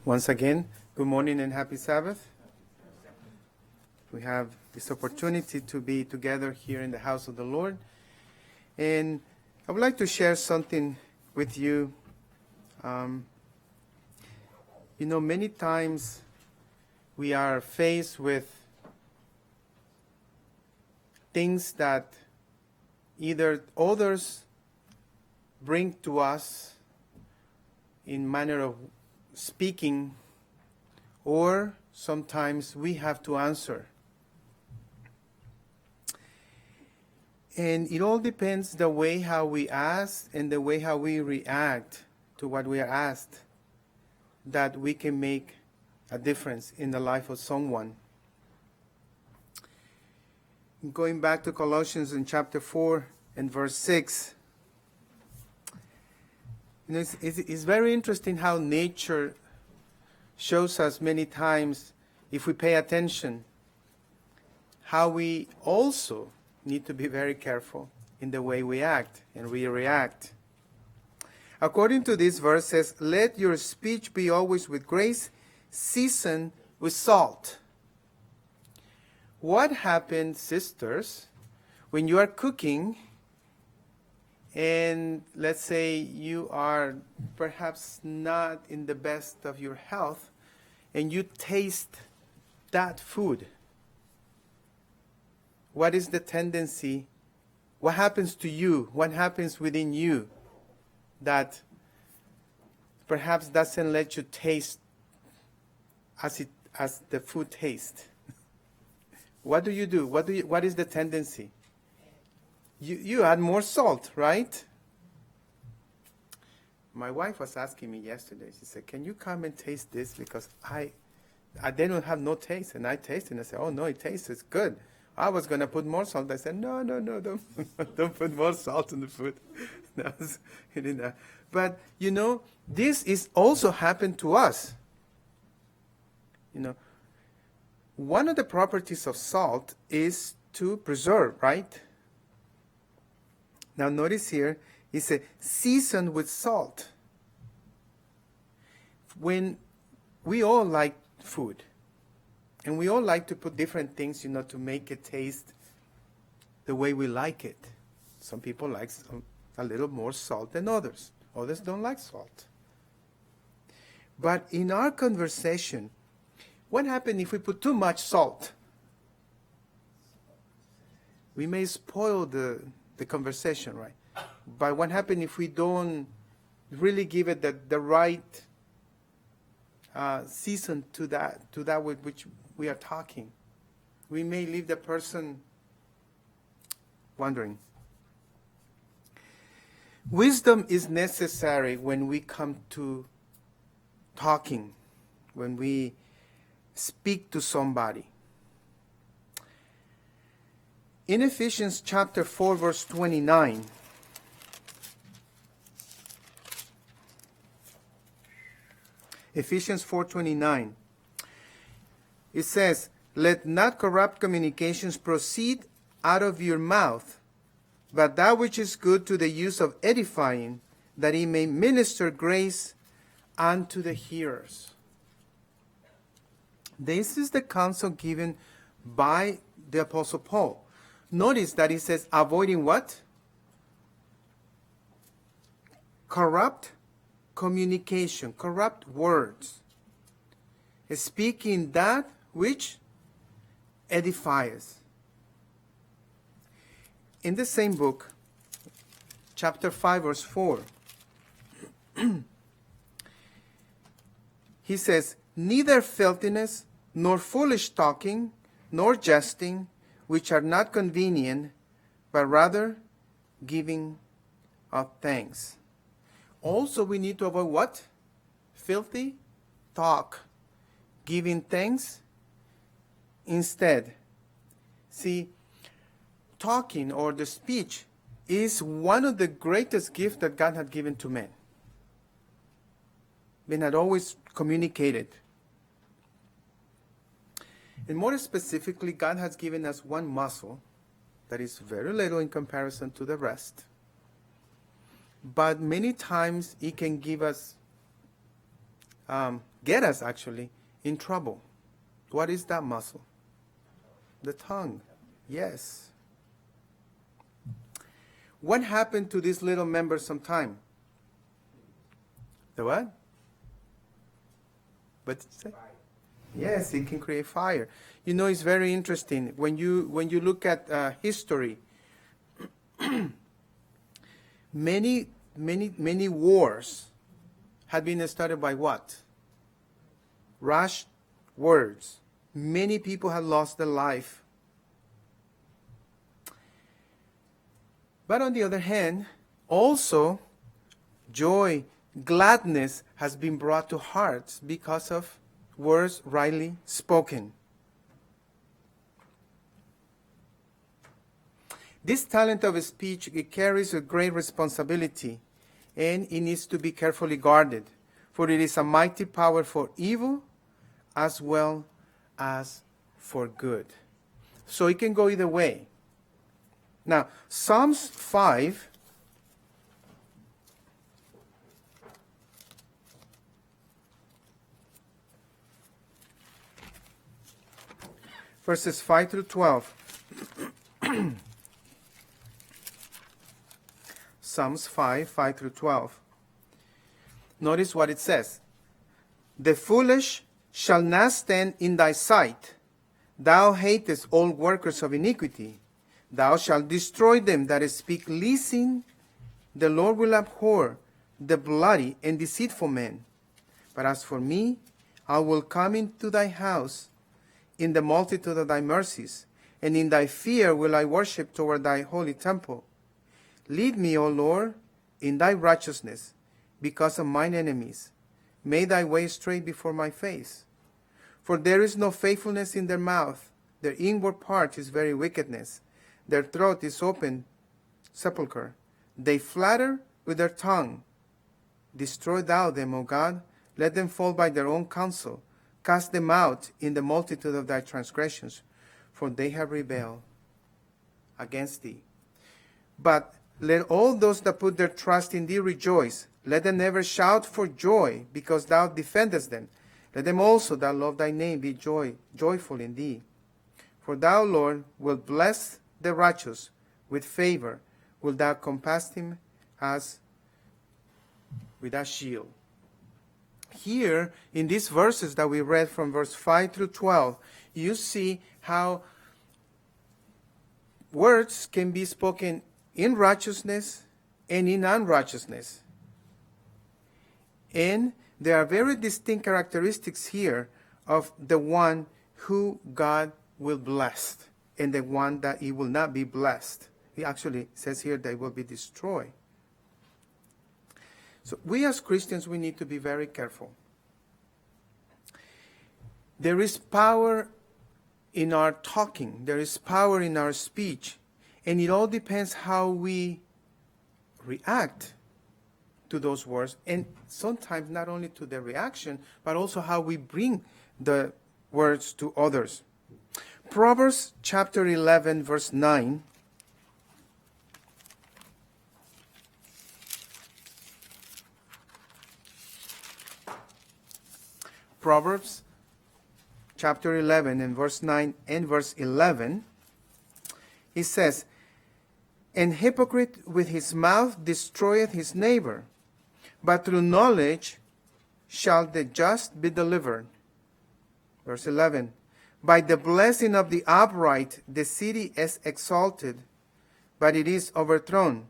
Once again, good morning and happy Sabbath. We have this opportunity to be together here in the house of the Lord. And I would like to share something with you. Many times we are faced with things that either others bring to us in manner of speaking, or sometimes we have to answer. And it all depends the way how we ask and the way how we react to what we are asked, that we can make a difference in the life of someone. Going back to Colossians in chapter 4 and verse 6, it's very interesting how nature shows us many times, if we pay attention, how we also need to be very careful in the way we act and we react. According to this verse, says, "Let your speech be always with grace, seasoned with salt." What happens, sisters, when you are cooking and let's say you are perhaps not in the best of your health and you taste that food? What is the tendency? What happens to you? What happens within you that perhaps doesn't let you taste as the food tastes? What do you do? What is the tendency? You add more salt, right? My wife was asking me yesterday. She said, "Can you come and taste this? Because I they don't have no taste." And I tasted and I said, "Oh no, it tastes good." I was going to put more salt. I said, no, don't put more salt in the food. But, this is also happened to us. One of the properties of salt is to preserve, right? Now notice here, it says seasoned with salt. When we all like food, and we all like to put different things, to make it taste the way we like it. Some people like a little more salt than others. Others don't like salt. But in our conversation, what happens if we put too much salt? We may spoil the conversation, right? But what happens if we don't really give it the right season to that with which we are talking? We may leave the person wondering. Wisdom is necessary when we come to talking, when we speak to somebody. In Ephesians chapter 4, verse 29, Ephesians 4:29, it says, "Let not corrupt communications proceed out of your mouth, but that which is good to the use of edifying, that he may minister grace unto the hearers." This is the counsel given by the Apostle Paul. Notice that he says, avoiding what? Corrupt communication, corrupt words. Speaking that which edifies. In the same book, chapter 5, verse 4, he says, "Neither filthiness, nor foolish talking, nor jesting, which are not convenient, but rather giving of thanks." Also, we need to avoid what? Filthy talk. Giving thanks instead. See, talking or the speech is one of the greatest gifts that God had given to men. Men had always communicated. And more specifically, God has given us one muscle that is very little in comparison to the rest. But many times it can give us get us actually in trouble. What is that muscle? The tongue. Yes. What happened to this little member sometime? The what? What did you say? Yes, it can create fire. You know, it's very interesting. When you look at history, many wars had been started by what? Rash words. Many people had lost their life. But on the other hand, also joy, gladness has been brought to hearts because of words rightly spoken. This talent of speech, it carries a great responsibility, and it needs to be carefully guarded, for it is a mighty power for evil as well as for good. So it can go either way. Now, Psalms 5, verses 5 through 12. Psalms 5, 5 through 12. Notice what it says. The foolish shall not stand in thy sight. Thou hatest all workers of iniquity. Thou shalt destroy them that speak leasing. The Lord will abhor the bloody and deceitful man. But as for me, I will come into thy house in the multitude of thy mercies, and in thy fear will I worship toward thy holy temple. Lead me, O Lord, in thy righteousness, because of mine enemies. Make thy way straight before my face. For there is no faithfulness in their mouth. Their inward part is very wickedness. Their throat is open sepulchre. They flatter with their tongue. Destroy thou them, O God. Let them fall by their own counsel. Cast them out in the multitude of thy transgressions, for they have rebelled against thee. But let all those that put their trust in thee rejoice. Let them ever shout for joy, because thou defendest them. Let them also that love thy name be joyful in thee. For thou, Lord, wilt bless the righteous with favor. Wilt thou compass him as with a shield. Here, in these verses that we read from verse 5 through 12, you see how words can be spoken in righteousness and in unrighteousness. And there are very distinct characteristics here of the one who God will bless and the one that he will not be blessed. He actually says here they will be destroyed. So we as Christians, we need to be very careful. There is power in our talking. There is power in our speech. And it all depends how we react to those words. And sometimes not only to the reaction, but also how we bring the words to others. Proverbs chapter 11, verse 9. Proverbs chapter 11 and verse 9 and verse 11, he says, An hypocrite with his mouth destroyeth his neighbor, but through knowledge shall the just be delivered. Verse 11, By the blessing of the upright the city is exalted, but it is overthrown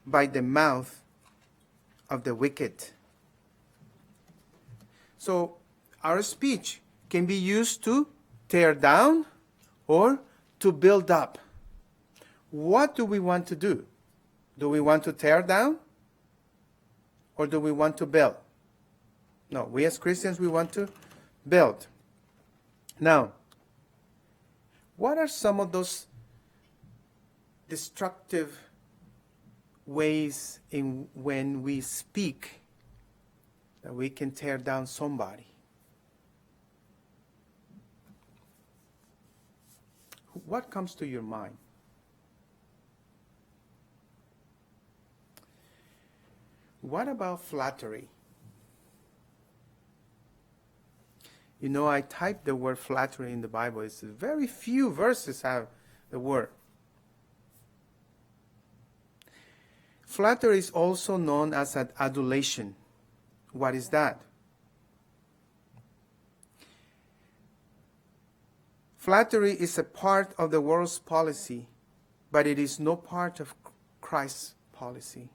by the mouth of the wicked. So, our speech can be used to tear down or to build up. What do we want to do? Do we want to tear down or do we want to build? No, we as Christians, we want to build. Now, what are some of those destructive ways in when we speak that we can tear down somebody? What comes to your mind? What about flattery? You know, I typed the word flattery in the Bible. It's very few verses have the word. Flattery is also known as an adulation. What is that? Flattery is a part of the world's policy, but it is no part of Christ's policy.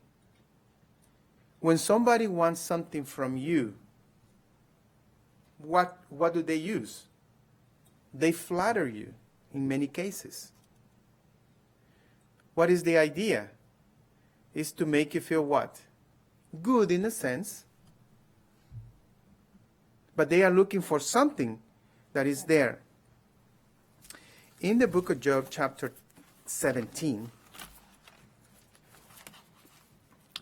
When somebody wants something from you, what do they use? They flatter you in many cases. What is the idea? Is to make you feel what? Good in a sense. But they are looking for something that is there. In the book of Job, chapter 17,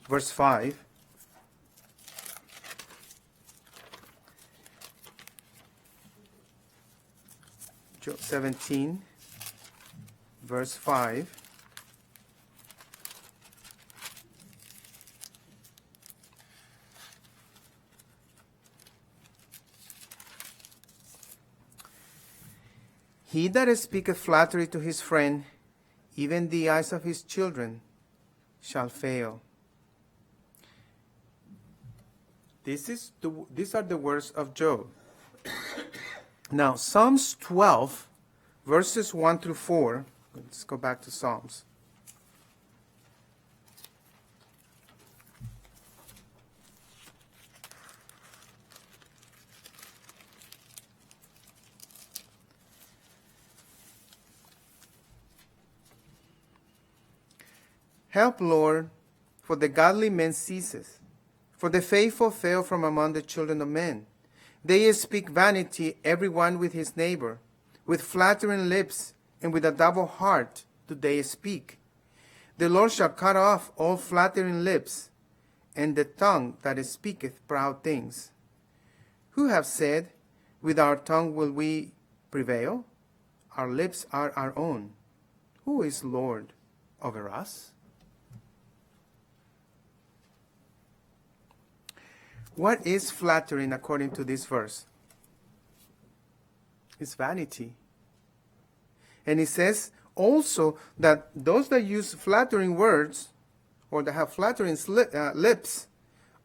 verse 5, Job 17, verse 5, he that speaketh flattery to his friend, even the eyes of his children shall fail. These are the words of Job. Now, Psalms 12, verses 1 through 4. Let's go back to Psalms. Help, Lord, for the godly man ceaseth, for the faithful fail from among the children of men. They speak vanity, every one with his neighbor. With flattering lips and with a double heart do they speak. The Lord shall cut off all flattering lips, and the tongue that speaketh proud things. Who have said, with our tongue will we prevail? Our lips are our own. Who is Lord over us? What is flattering according to this verse? It's vanity. And it says also that those that use flattering words or that have flattering lips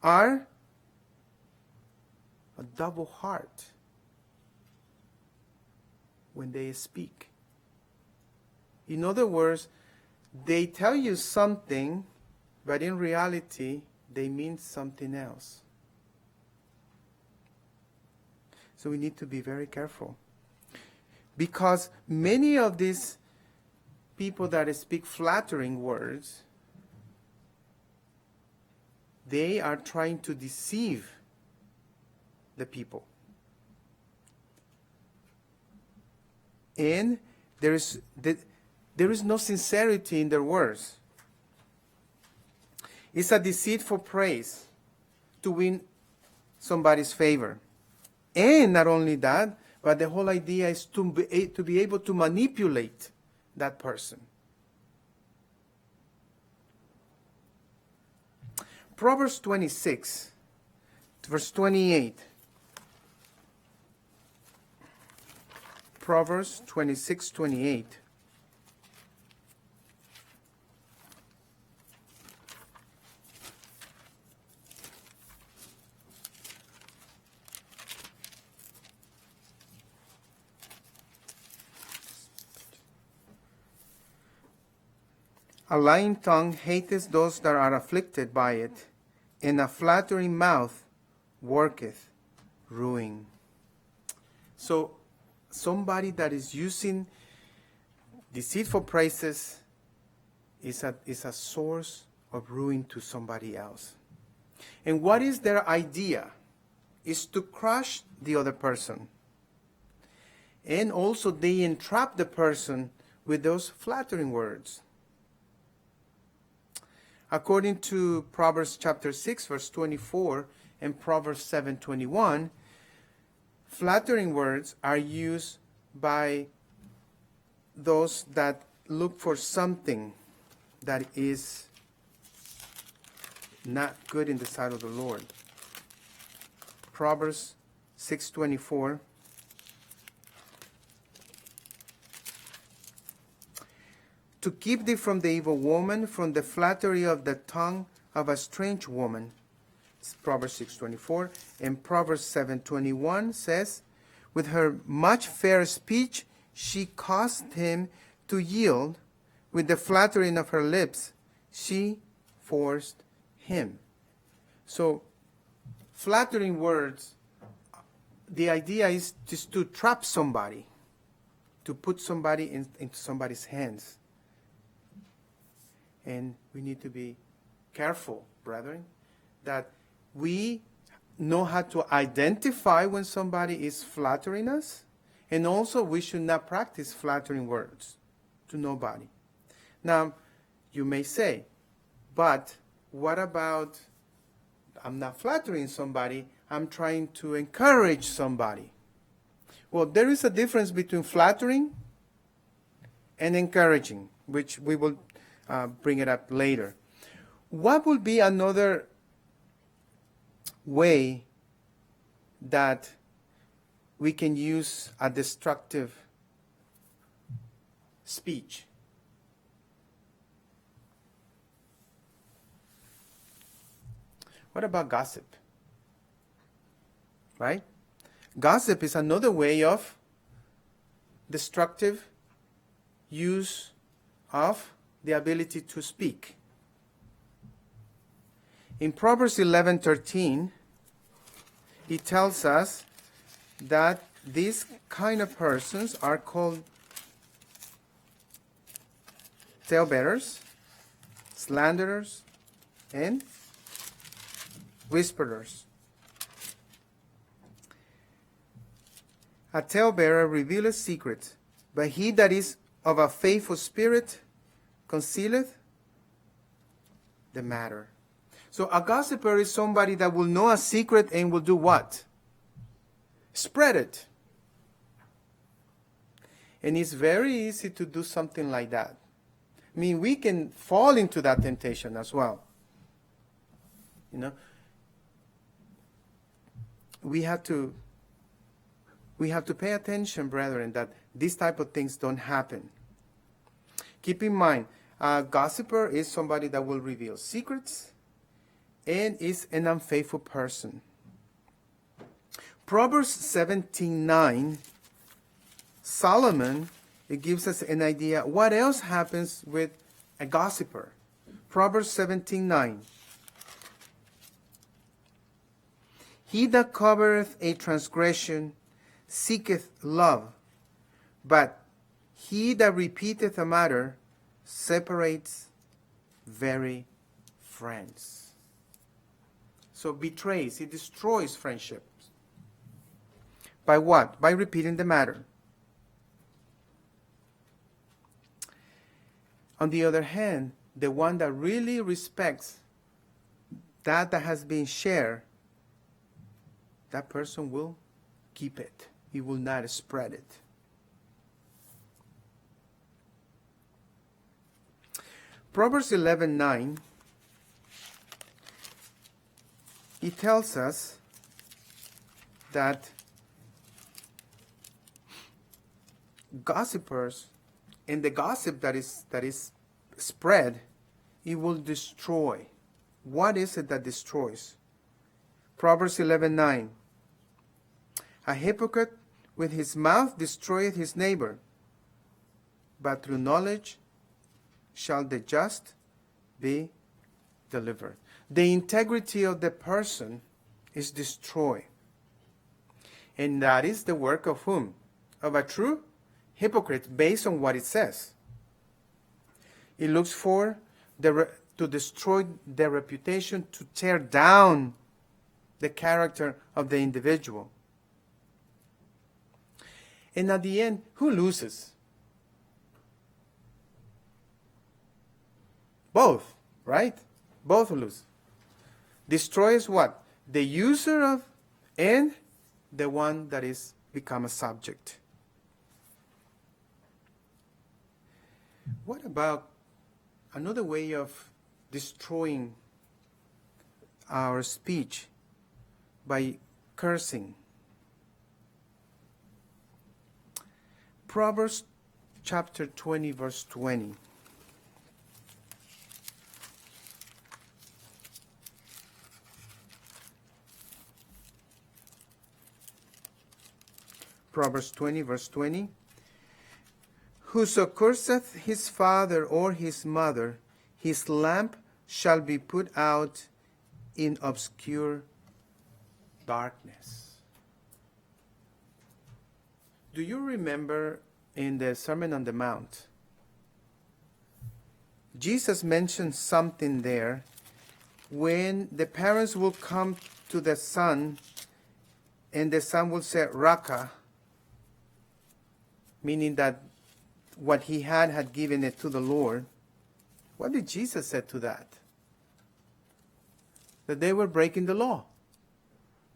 are a double heart when they speak. In other words, they tell you something, but in reality, they mean something else. So we need to be very careful. Because many of these people that speak flattering words, they are trying to deceive the people. And there is no sincerity in their words. It's a deceitful praise to win somebody's favor. And not only that, but the whole idea is to be able to manipulate that person. Proverbs 26, verse 28. Proverbs 26:28. A lying tongue hateth those that are afflicted by it, and a flattering mouth worketh ruin. So, somebody that is using deceitful praises is a source of ruin to somebody else. And what is their idea? Is to crush the other person. And also they entrap the person with those flattering words. According to Proverbs chapter 6, verse 24, and Proverbs 7:21, flattering words are used by those that look for something that is not good in the sight of the Lord. Proverbs 6:24 to keep thee from the evil woman, from the flattery of the tongue of a strange woman. It's Proverbs 6:24. And Proverbs 7:21 says, with her much fair speech, she caused him to yield. With the flattering of her lips, she forced him. So, flattering words, the idea is just to trap somebody, to put somebody into somebody's hands. And we need to be careful, brethren, that we know how to identify when somebody is flattering us, and also we should not practice flattering words to nobody. Now, you may say, but what about, I'm not flattering somebody, I'm trying to encourage somebody. Well, there is a difference between flattering and encouraging, which we will bring it up later. What would be another way that we can use a destructive speech? What about gossip? Right? Gossip is another way of destructive use of the ability to speak. In Proverbs 11:13, it tells us that these kind of persons are called talebearers, slanderers, and whisperers. A talebearer revealeth secrets, but he that is of a faithful spirit concealeth the matter. So a gossiper is somebody that will know a secret and will do what? Spread it. And it's very easy to do something like that. I mean, we can fall into that temptation as well. You know, we have to pay attention, brethren, that these type of things don't happen. Keep in mind, a gossiper is somebody that will reveal secrets and is an unfaithful person. Proverbs 17:9, Solomon, it gives us an idea what else happens with a gossiper. Proverbs 17:9. He that covereth a transgression seeketh love, but he that repeateth a matter separates very friends. So betrays, he destroys friendships. By what? By repeating the matter. On the other hand, the one that really respects that has been shared, that person will keep it. He will not spread it. Proverbs 11:9, it tells us that gossipers and the gossip that is spread, it will destroy. What is it that destroys? Proverbs 11:9. A hypocrite with his mouth destroyeth his neighbor, but through knowledge shall the just be delivered. The integrity of the person is destroyed. And that is the work of whom? Of a true hypocrite, based on what it says. It looks for to destroy their reputation, to tear down the character of the individual. And at the end, who loses? Both, right? Both lose. Destroys what? The user of and the one that is become a subject. What about another way of destroying our speech? By cursing. Proverbs chapter 20, verse 20. Proverbs 20, verse 20. Whoso curseth his father or his mother, his lamp shall be put out in obscure darkness. Do you remember in the Sermon on the Mount, Jesus mentioned something there when the parents will come to the son and the son will say, Raka, meaning that what he had given it to the Lord. What did Jesus say to that? That they were breaking the law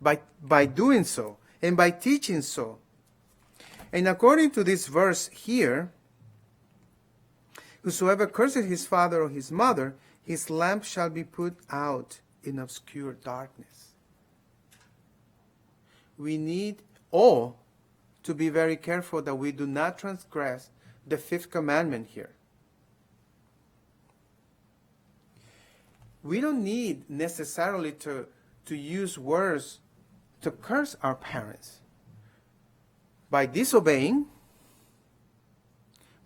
by doing so and by teaching so. And according to this verse here, whosoever curses his father or his mother, his lamp shall be put out in obscure darkness. We need all to be very careful that we do not transgress the fifth commandment here. We don't need necessarily to use words to curse our parents. By disobeying,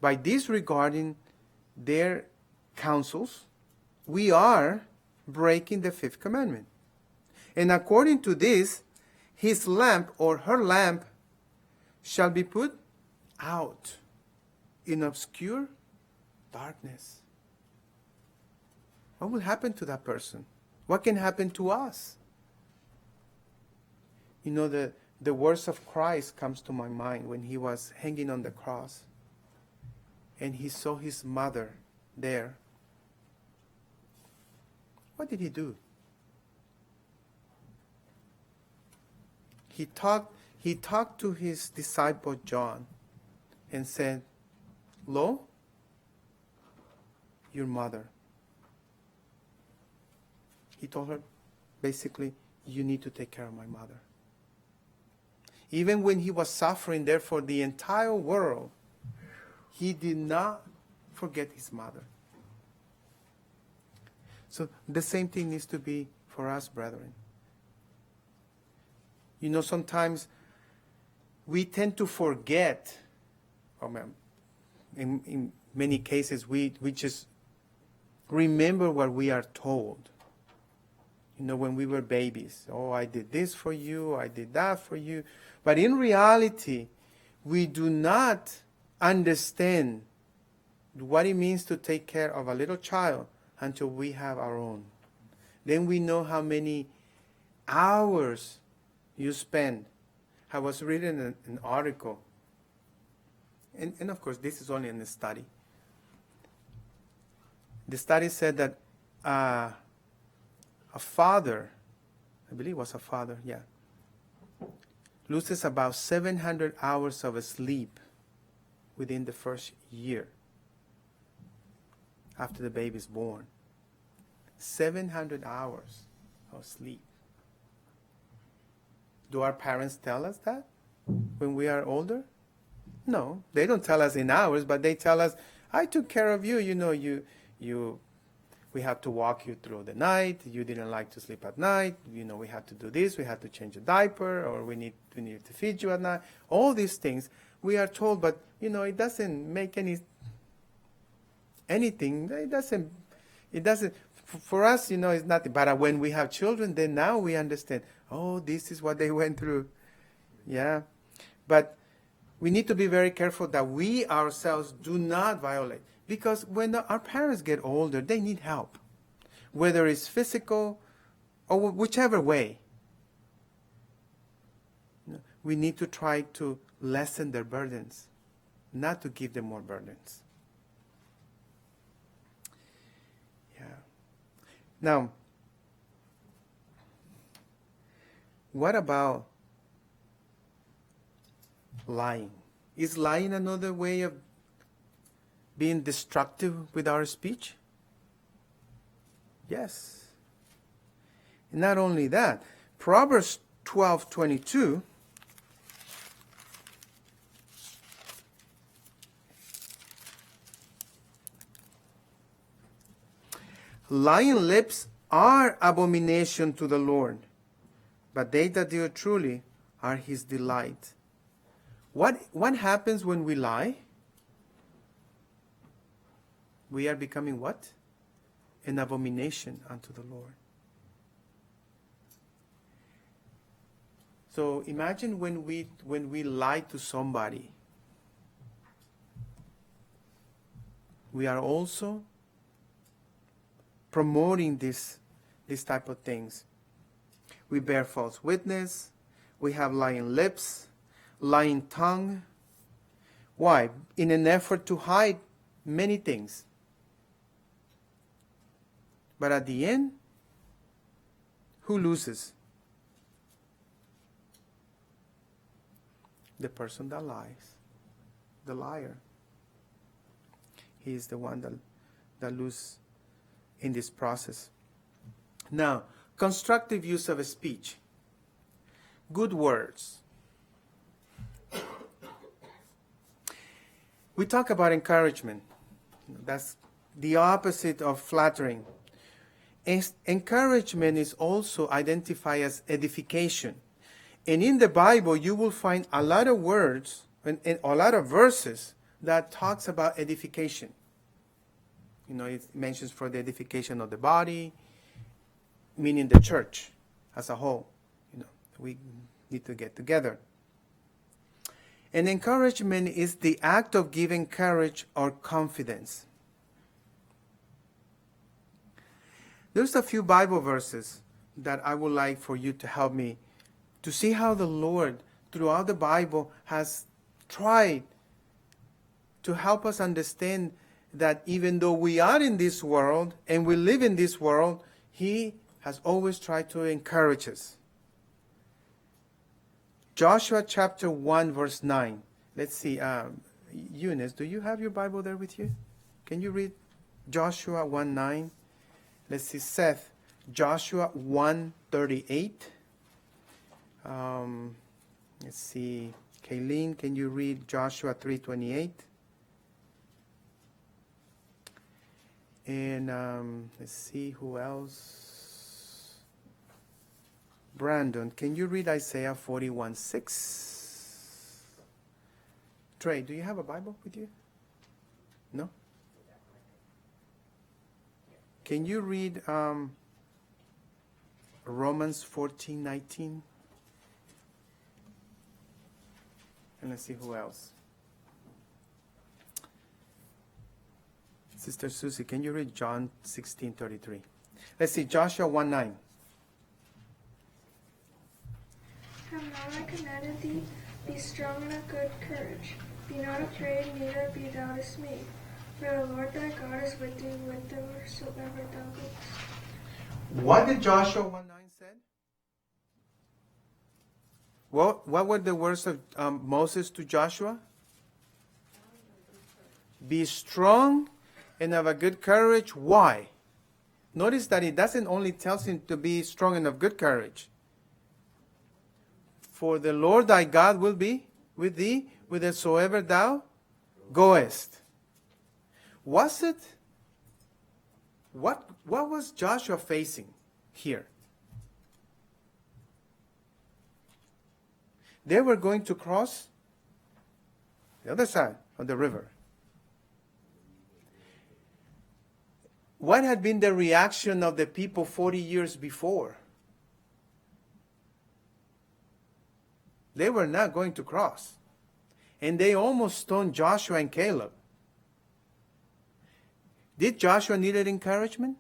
by disregarding their counsels, we are breaking the fifth commandment. And according to this, his lamp or her lamp shall be put out in obscure darkness. What will happen to that person? What can happen to us? You know, the words of Christ comes to my mind when he was hanging on the cross and he saw his mother there. What did he do? He talked to his disciple John and said, Lo, your mother. He told her, basically, you need to take care of my mother. Even when he was suffering there for the entire world, he did not forget his mother. So the same thing needs to be for us, brethren. You know, sometimes we tend to forget, in many cases, we just remember what we are told. You know, when we were babies, oh, I did this for you, I did that for you. But in reality, we do not understand what it means to take care of a little child until we have our own. Then we know how many hours you spend. I was reading an article, and of course this is only in a study. The study said that a father, I believe it was a father, yeah, loses about 700 hours of sleep within the first year after the baby is born. 700 hours of sleep. Do our parents tell us that when we are older? No, they don't tell us in hours, but they tell us, I took care of you. You know, we have to walk you through the night. You didn't like to sleep at night. You know, we have to do this. We have to change a diaper, or we need to feed you at night. All these things we are told, but you know, it doesn't make anything. It doesn't. For us, you know, it's nothing. But when we have children, then now we understand. Oh, this is what they went through. Yeah, but we need to be very careful that we ourselves do not violate. Because when our parents get older, they need help, whether it's physical or whichever way. We need to try to lessen their burdens, not to give them more burdens. Yeah. Now, what about lying? Is lying another way of being destructive with our speech? Yes. And not only that, Proverbs 12:22 lying lips are abomination to the Lord, but they that do it truly are his delight. What happens when we lie? We are becoming what? An abomination unto the Lord. So imagine when we lie to somebody, we are also promoting this type of things. We bear false witness. We have lying lips, lying tongue. Why? In an effort to hide many things. But at the end, who loses? The person that lies, the liar. He is the one that loses in this process. Now, constructive use of speech. Good words. We talk about encouragement. That's the opposite of flattering. Encouragement is also identified as edification. And in the Bible, you will find a lot of words and a lot of verses that talks about edification. You know, it mentions for the edification of the body, meaning the church as a whole. You know, we need to get together. And encouragement is the act of giving courage or confidence. There's a few Bible verses that I would like for you to help me to see how the Lord, throughout the Bible, has tried to help us understand that even though we are in this world and we live in this world, He has always tried to encourage us. Joshua chapter 1 verse 9. Let's see. Eunice, do you have your Bible there with you? Can you read Joshua 1:9? Let's see. Seth, Joshua 1:38. Let's see. Kayleen, can you read Joshua 3:28? And let's see who else. Brandon, can you read Isaiah 41:6? Trey, do you have a Bible with you? No? Can you read Romans 14:19? And let's see who else. Sister Susie, can you read John 16:33? Let's see, Joshua 1:9. Have not I commanded thee? Be strong and of good courage. Be not afraid, neither be thou dismayed. For the Lord thy God is with thee whithersoever thou goest. What did Joshua 1:9 said? What were the words of Moses to Joshua? Be strong and have a good courage. Why? Notice that it doesn't only tell him to be strong and of good courage. For the Lord thy God will be with thee whithersoever thou goest. Was it? What was Joshua facing here? They were going to cross the other side of the river. What had been the reaction of the people 40 years before? They were not going to cross. And they almost stoned Joshua and Caleb. Did Joshua need encouragement?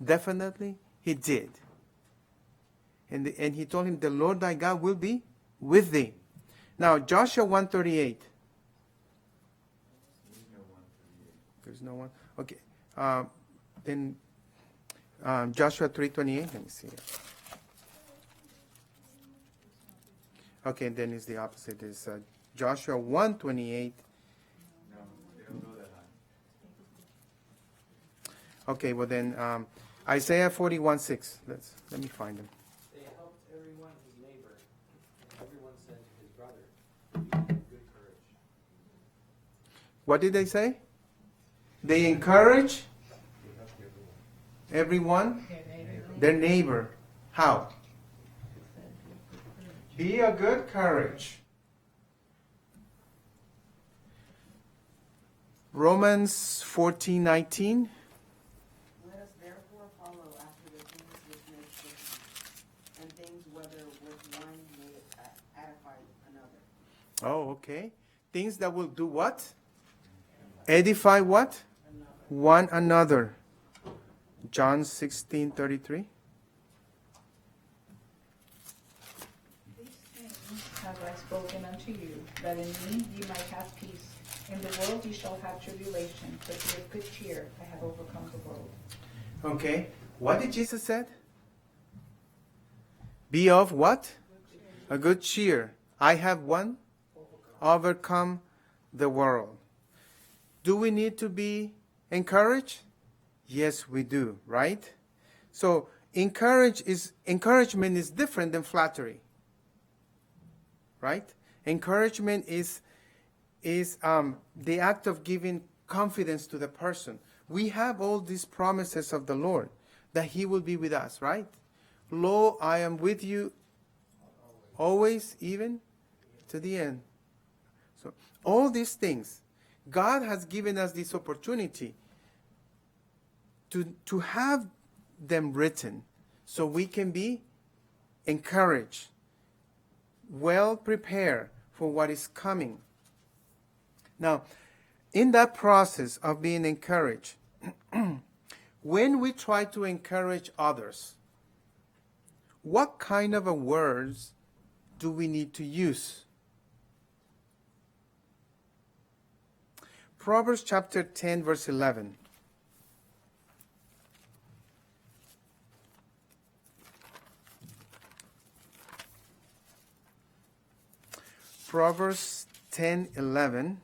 Definitely he did. And he told him, the Lord thy God will be with thee. Now, Joshua 1:38. There's no one. Okay. Then Joshua 3:28. Let me see. Okay, then it's the opposite. It's Joshua 1:28. No, they don't know that high. Okay, well then Isaiah 41:6. Let me find them. They helped everyone his neighbor, and everyone said to his brother, "Be of good courage." What did they say? They encourage everyone, their neighbor. How? Be of good courage. Romans 14:19. Let us therefore follow after the things which make certain, and things whether with one may edify another. Oh, okay. Things that will do what? Edify what? One another. John 16:33. These things have I spoken unto you, that in me ye might have peace. In the world ye shall have tribulation, but be of good cheer. I have overcome the world. Okay. What did Jesus said? Be of what? A good cheer. I have one. Overcome the world. Do we need to be encouraged? Yes, we do, right? So encouragement is different than flattery. Right? Encouragement is the act of giving confidence to the person. We have all these promises of the Lord that He will be with us, right? Lo, I am with you always, even to the end. So all these things, God has given us this opportunity to have them written so we can be encouraged, well prepared for what is coming. Now, in that process of being encouraged, when we try to encourage others, what kind of words do we need to use? Proverbs chapter 10, verse 11. Proverbs 10:11.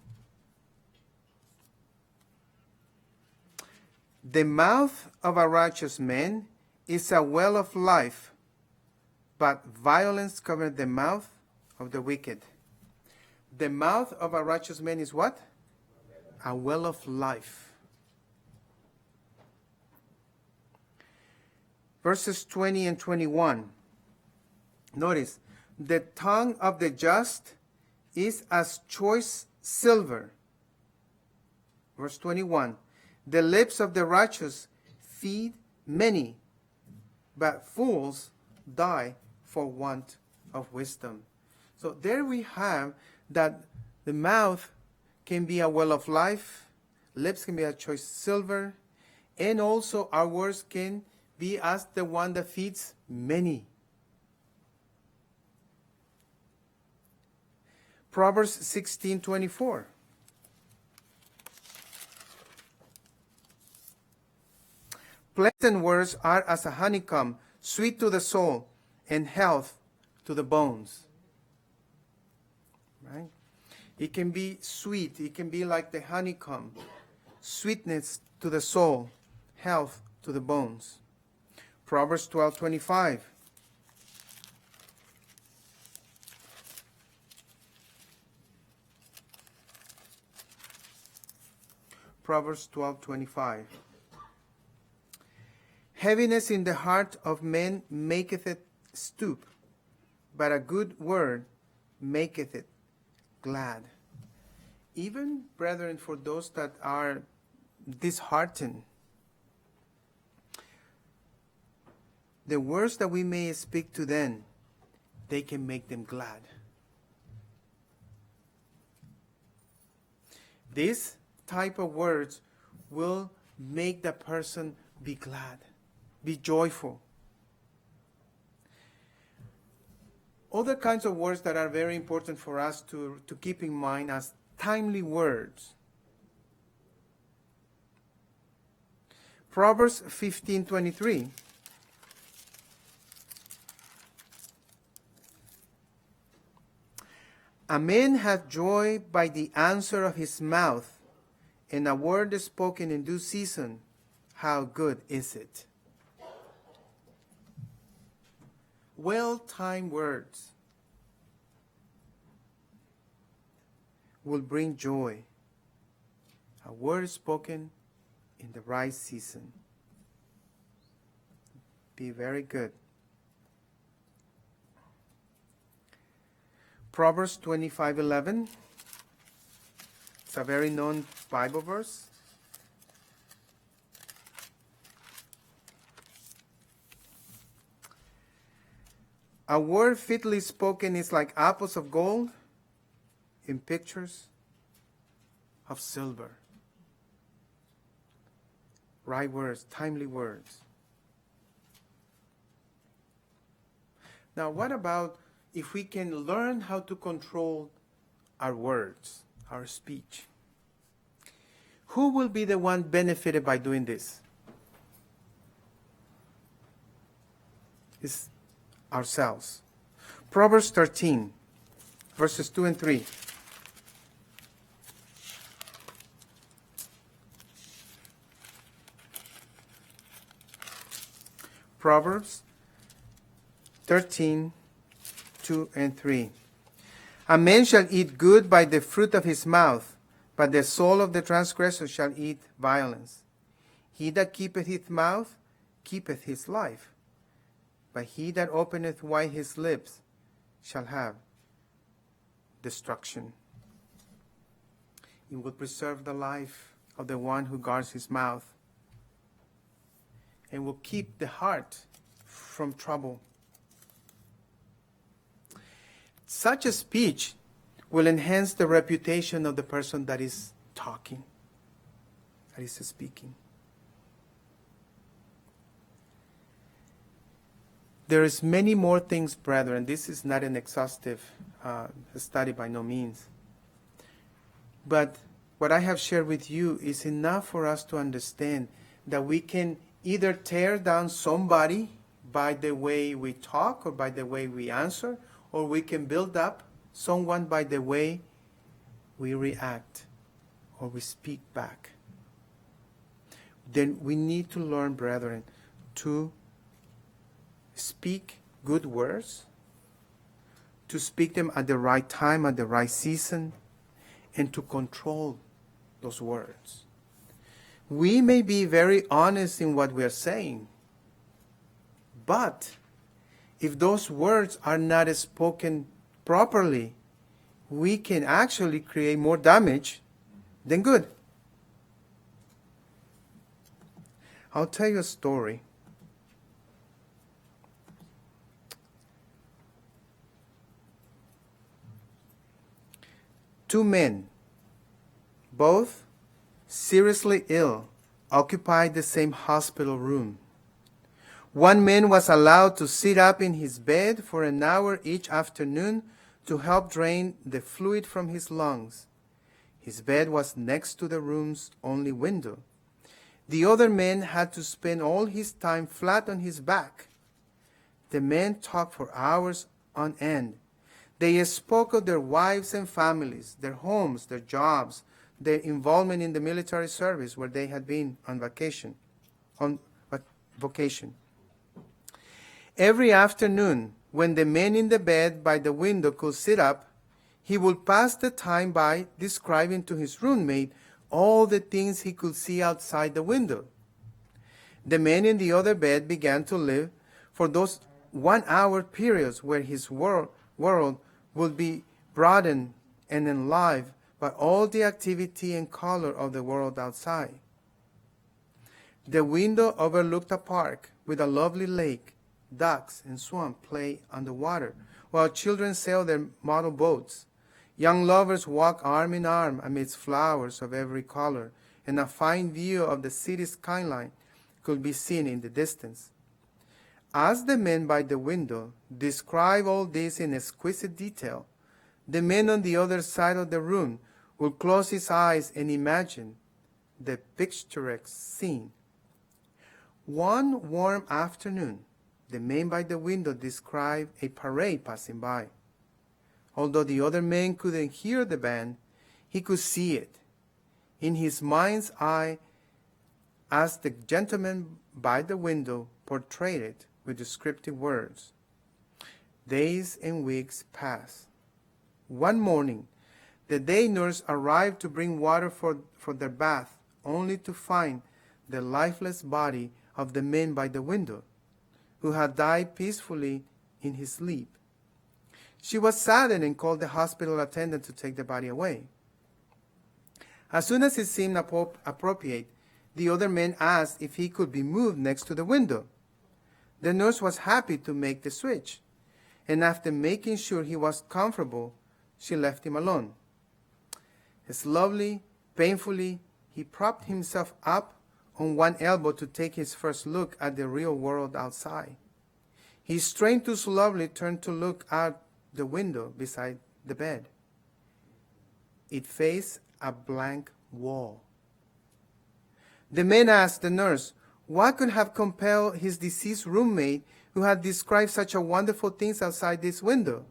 The mouth of a righteous man is a well of life, but violence covers the mouth of the wicked. The mouth of a righteous man is what? A well of life. Verses 20 and 21. Notice, the tongue of the just is as choice silver. Verse 21. The lips of the righteous feed many, but fools die for want of wisdom. So there we have that the mouth can be a well of life, lips can be a choice silver, and also our words can be as the one that feeds many. Proverbs 16:24. Pleasant words are as a honeycomb, sweet to the soul, and health to the bones. Right? It can be sweet. It can be like the honeycomb, sweetness to the soul, health to the bones. Proverbs 12:25. Proverbs 12:25. Heaviness in the heart of men maketh it stoop, but a good word maketh it glad. Even, brethren, for those that are disheartened, the words that we may speak to them, they can make them glad. This type of words will make the person be glad, be joyful. Other kinds of words that are very important for us to keep in mind as timely words. Proverbs 15:23. A man hath joy by the answer of his mouth, and a word spoken in due season, how good is it? Well-timed words will bring joy. A word spoken in the right season. Be very good. Proverbs 25:11. It's a very known Bible verse. A word fitly spoken is like apples of gold in pictures of silver. Right words, timely words. Now, what about if we can learn how to control our words, our speech? Who will be the one benefited by doing this? It's ourselves. Proverbs 13, verses 2 and 3. Proverbs 13, 2 and 3. A man shall eat good by the fruit of his mouth, but the soul of the transgressor shall eat violence. He that keepeth his mouth keepeth his life, but he that openeth wide his lips shall have destruction. It will preserve the life of the one who guards his mouth, and will keep the heart from trouble. Such a speech will enhance the reputation of the person that is talking, that is speaking. There is many more things, brethren. This is not an exhaustive study by no means. But what I have shared with you is enough for us to understand that we can either tear down somebody by the way we talk or by the way we answer, or we can build up someone by the way we react or we speak back. Then we need to learn, brethren, to speak good words, to speak them at the right time, at the right season, and to control those words. We may be very honest in what we are saying, but if those words are not spoken properly, we can actually create more damage than good. I'll tell you a story. Two men, both seriously ill, occupied the same hospital room. One man was allowed to sit up in his bed for an hour each afternoon to help drain the fluid from his lungs. His bed was next to the room's only window. The other man had to spend all his time flat on his back. The men talked for hours on end. They spoke of their wives and families, their homes, their jobs, their involvement in the military service where they had been on vacation. Every afternoon, when the man in the bed by the window could sit up, he would pass the time by describing to his roommate all the things he could see outside the window. The man in the other bed began to live for those 1 hour periods where his world would be broadened and enlivened by all the activity and color of the world outside. The window overlooked a park with a lovely lake. Ducks and swans play on the water, while children sail their model boats. Young lovers walk arm in arm amidst flowers of every color, and a fine view of the city's skyline could be seen in the distance. As the man by the window described all this in exquisite detail, the man on the other side of the room would close his eyes and imagine the picturesque scene. One warm afternoon, the man by the window described a parade passing by. Although the other man couldn't hear the band, he could see it in his mind's eye as the gentleman by the window portrayed it with descriptive words. Days and weeks passed. One morning, the day nurse arrived to bring water for their bath, only to find the lifeless body of the man by the window, who had died peacefully in his sleep. She was saddened and called the hospital attendant to take the body away. As soon as it seemed appropriate, the other men asked if he could be moved next to the window. The nurse was happy to make the switch, and after making sure he was comfortable, she left him alone. Slowly, painfully, he propped himself up on one elbow to take his first look at the real world outside. He strained to slowly turn to look out the window beside the bed. It faced a blank wall. The man asked the nurse what could have compelled his deceased roommate, who had described such a wonderful things outside this window.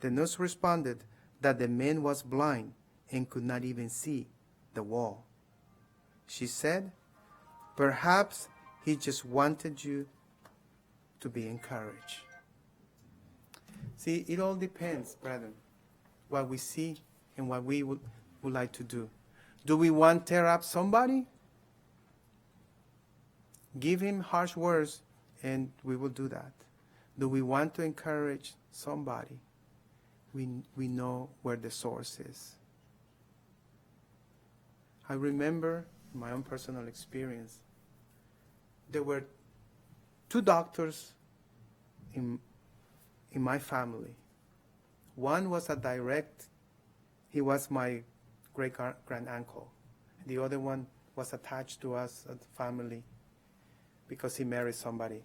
The nurse responded that the man was blind and could not even see the wall. She said, "Perhaps he just wanted you to be encouraged." See, it all depends, brethren, what we see and what we would like to do. Do we want to tear up somebody? Give him harsh words, and we will do that. Do we want to encourage somebody? We know where the source is. I remember my own personal experience. There were two doctors in my family. One was he was my great-grand-uncle. The other one was attached to us as a family because he married somebody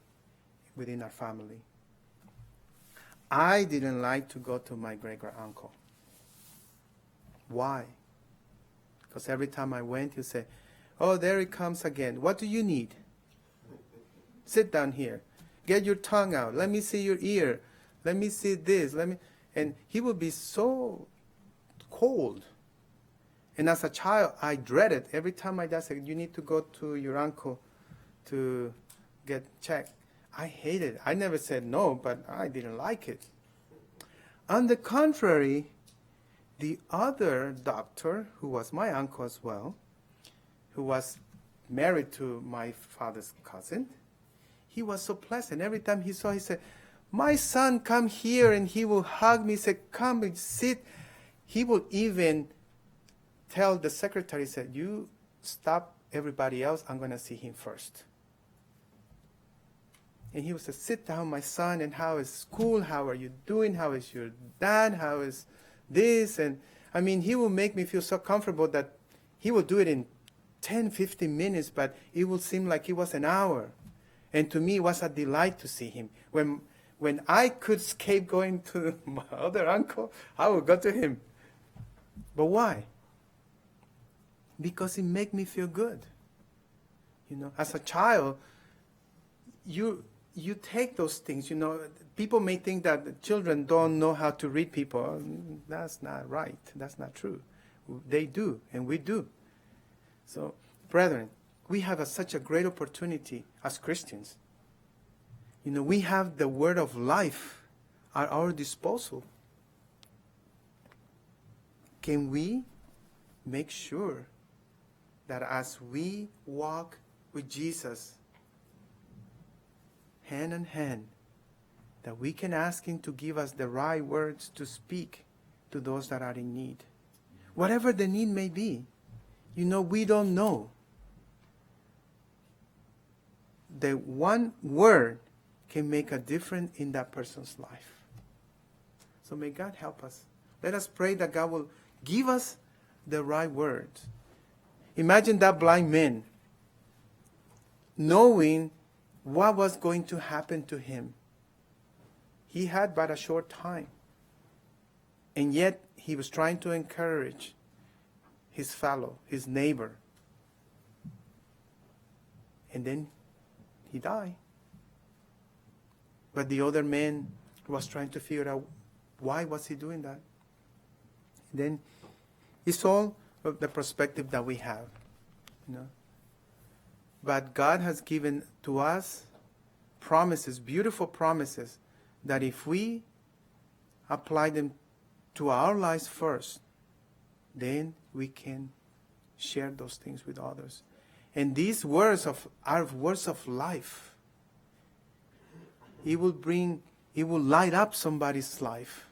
within our family. I didn't like to go to my great-grand-uncle. Why? Because every time I went, he'd say, "Oh, there he comes again. What do you need? Sit down here. Get your tongue out. Let me see your ear. Let me see this. And he would be so cold. And as a child, I dreaded every time my dad said, "You need to go to your uncle to get checked." I hated it. I never said no, but I didn't like it. On the contrary, the other doctor, who was my uncle as well, who was married to my father's cousin, he was so pleasant. Every time he saw, he said, "My son, come here," and he will hug me, say, "Come and sit." He would even tell the secretary, said, "You stop everybody else, I'm going to see him first." And he would say, "Sit down, my son, and how is school? How are you doing? How is your dad? How is this?" And I mean, he will make me feel so comfortable that he will do it in 10, 15 minutes, but it will seem like it was an hour. And to me, it was a delight to see him. When I could escape going to my other uncle, I would go to him. But why? Because it made me feel good. You know, as a child, you take those things. You know, people may think that the children don't know how to read people. That's not right. That's not true. They do, and we do. So, brethren, we have such a great opportunity as Christians. You know, we have the word of life at our disposal. Can we make sure that as we walk with Jesus hand in hand, that we can ask him to give us the right words to speak to those that are in need? Whatever the need may be, you know, we don't know. The one word can make a difference in that person's life. So may God help us. Let us pray that God will give us the right words. Imagine that blind man knowing what was going to happen to him. He had but a short time. And yet he was trying to encourage his fellow, his neighbor. And then he died. But the other man was trying to figure out why was he doing that. Then it's all of the perspective that we have, you know. But God has given to us promises, beautiful promises, that if we apply them to our lives first, then we can share those things with others. And these words are words of life. It will light up somebody's life.